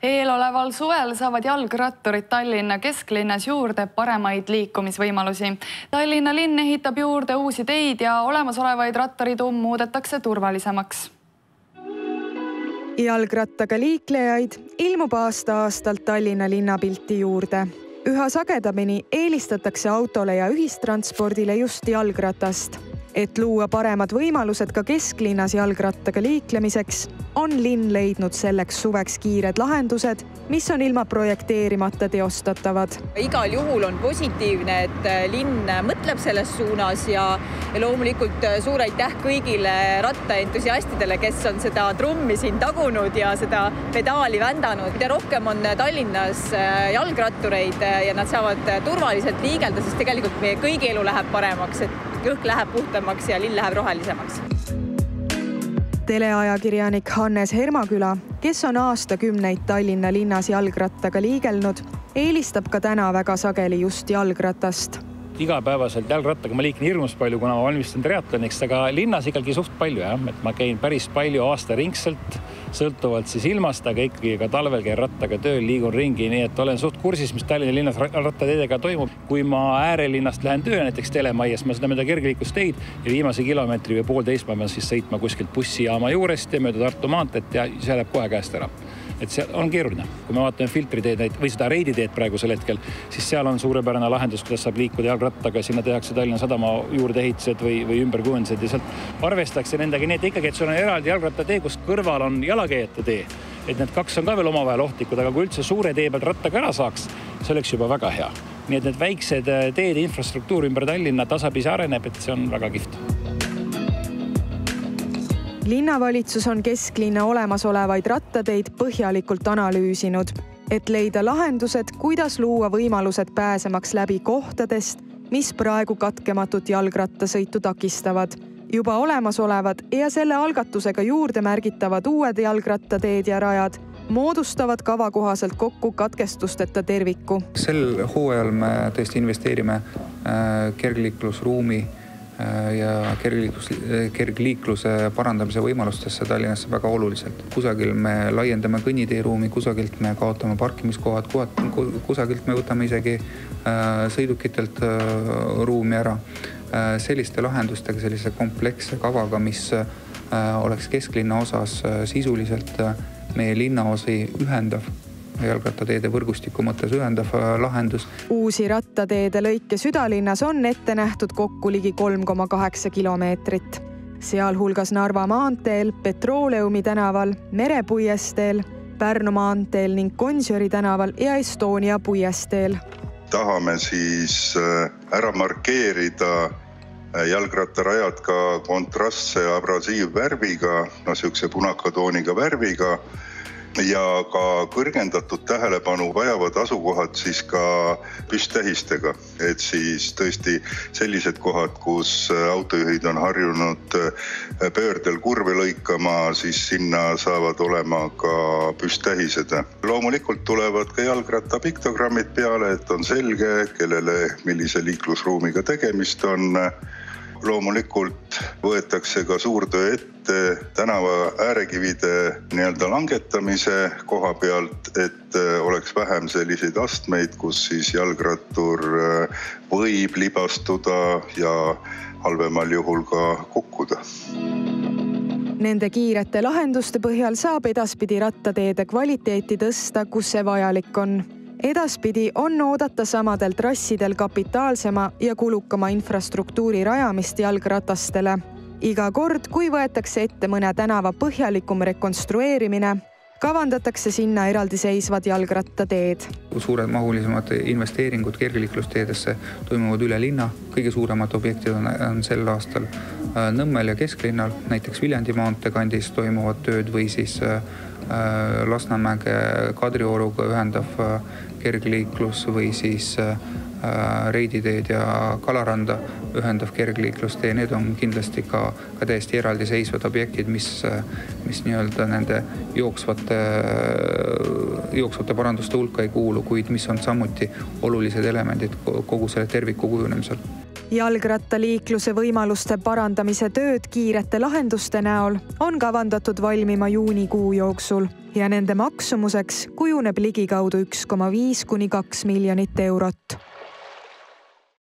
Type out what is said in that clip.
Eeloleval suvel saavad jalgratturid Tallinna kesklinnas juurde paremaid liikumisvõimalusi. Tallinna linn ehitab juurde uusi teid ja olemasolevaid rattarituum muudetakse turvalisemaks. Jalgrattaga liiklejaid ilmub aasta-aastalt Tallinna linnapilti juurde. Üha sagedamini eelistatakse autole ja ühistranspordile just jalgratast. Et luua paremad võimalused ka kesklinnas jalgrattaga liiklemiseks, on linn leidnud selleks suveks kiired lahendused, mis on ilma projekteerimata teostatavad. Igal juhul on positiivne, et linn mõtleb selles suunas ja loomulikult suur aitäh kõigile rattaentusiastidele, kes on seda trummi siin tagunud ja seda pedaali vändanud. Mida rohkem on Tallinnas jalgrattureid ja nad saavad turvaliselt liigelda, siis tegelikult meie kõigi elu läheb paremaks, et õhk läheb puhtamaks ja linn läheb rohelisemaks. Teleajakirjanik Hannes Hermaküla, kes on aastakümneid Tallinna linnas jalgrattaga liigelnud, eelistab ka täna väga sageli just jalgratast. Igapäevaselt jalgrattaga ma liikin hirmus palju, kuna ma valmistan triatloniks, aga linnas ikkagi suht palju. Et ma käin päris palju aastaringselt, sõltuvalt siis ilmast, aga ikkagi ka talvel käin rattaga tööl, liigun ringi, nii et olen suht kursis, mis Tallinna linnas rattateedega toimub. Kui ma äärelinnast lähen tööle, näiteks Telemaias, ma seda mööda kergliiklusteid ja viimase kilomeetri või poolteist ma pean siis sõitma kuskilt bussijaama juurest ja mööda Tartu maanteed ja see läheb kohe käest ära. Et see on keeruline. Kui me vaatame filtriteed või seda reiditeed praegusel hetkel, siis seal on suurepärane lahendus, kuidas saab liikuda jalgrattaga. Sinna tehakse Tallinna Sadama juurde ehitused või ümberkujundused ja sealt arvestakse nendega nii, et ikkagi, et sul on eraldi jalgrattatee, kus kõrval on jalakäijate tee. Et need kaks on ka veel omavahel ohtlikud, aga kui üldse suure tee pealt rattaga ära saaks, see oleks juba väga hea. Nii et need väiksed teede infrastruktuur ümber Tallinna tasapisi areneb, et see on väga kihvt. Linnavalitsus on kesklinna olemasolevaid rattateid põhjalikult analüüsinud, et leida lahendused, kuidas luua võimalused pääsemaks läbi kohtadest, mis praegu katkematut jalgrattasõitu takistavad. Juba olemasolevad ja selle algatusega juurde märgitavad uued jalgrattateed ja rajad moodustavad kava kohaselt kokku katkestusteta terviku. Sel hooajal me tõesti investeerime kergliiklusruumi ja kergliikluse parandamise võimalustesse Tallinnasse väga oluliselt. Kusagil me laiendame kõnniteeruumi, kusagilt me kaotame parkimiskohad, kusagilt me võtame isegi sõidukitelt ruumi ära. Selliste lahendustega, sellise kompleksse kavaga, mis oleks kesklinna osas sisuliselt meie linnaosi ühendav, jalgrattateede võrgustiku mõttes ühendav lahendus. Uusi rattateede lõike südalinnas on ette nähtud kokku ligi 3,8 kilomeetrit. Sealhulgas Narva maanteel, Petrooleumi tänaval, Merepuiesteel, Pärnu maanteel ning Gonsiori tänaval ja Estonia puiesteel. Tahame siis ära markeerida jalgrattarajad ka kontrastse abrasiivvärviga, sihukese punakatooniga värviga ja ka kõrgendatud tähelepanu vajavad asukohad siis ka püsttähistega. Et siis tõesti sellised kohad, kus autojuhid on harjunud pöördel kurve lõikama, siis sinna saavad olema ka püsttähised. Loomulikult tulevad ka jalgratta piktogrammid peale, et on selge, kellele millise liiklusruumiga tegemist on. Loomulikult võetakse ka suurtöö ette tänava äärekivide langetamise koha pealt, et oleks vähem selliseid astmeid, kus siis jalgrattur võib libastuda ja halvemal juhul ka kukkuda. Nende kiirete lahenduste põhjal saab edaspidi rattateede kvaliteeti tõsta, kus see vajalik on. Edaspidi on oodata samadel trassidel kapitaalsema ja kulukama infrastruktuuri rajamist jalgratastele. Iga kord, kui võetakse ette mõne tänava põhjalikum rekonstrueerimine, kavandatakse sinna eraldi seisvad jalgrattateed. Suured mahulisemad investeeringud kergliiklusteedesse toimuvad üle linna. Kõige suuremad objektid on sel aastal Nõmmel ja kesklinnal, näiteks Viljandi maantee kandis toimuvad tööd või siis Lasnamäge Kadrioruga ühendav kergliiklus või siis Reiditeed ja Kalaranda ühendav kergliiklustee. Need on kindlasti ka täiesti eraldi seisvad objektid, mis nende jooksvate paranduste hulka ei kuulu, kuid mis on samuti olulised elemendid kogu selle terviku kujunemisel. Jalgrattaliikluse võimaluste parandamise tööd kiirete lahenduste näol on kavandatud valmima juunikuu jooksul ja nende maksumuseks kujuneb ligikaudu 1,5 kuni 2 miljonit eurot.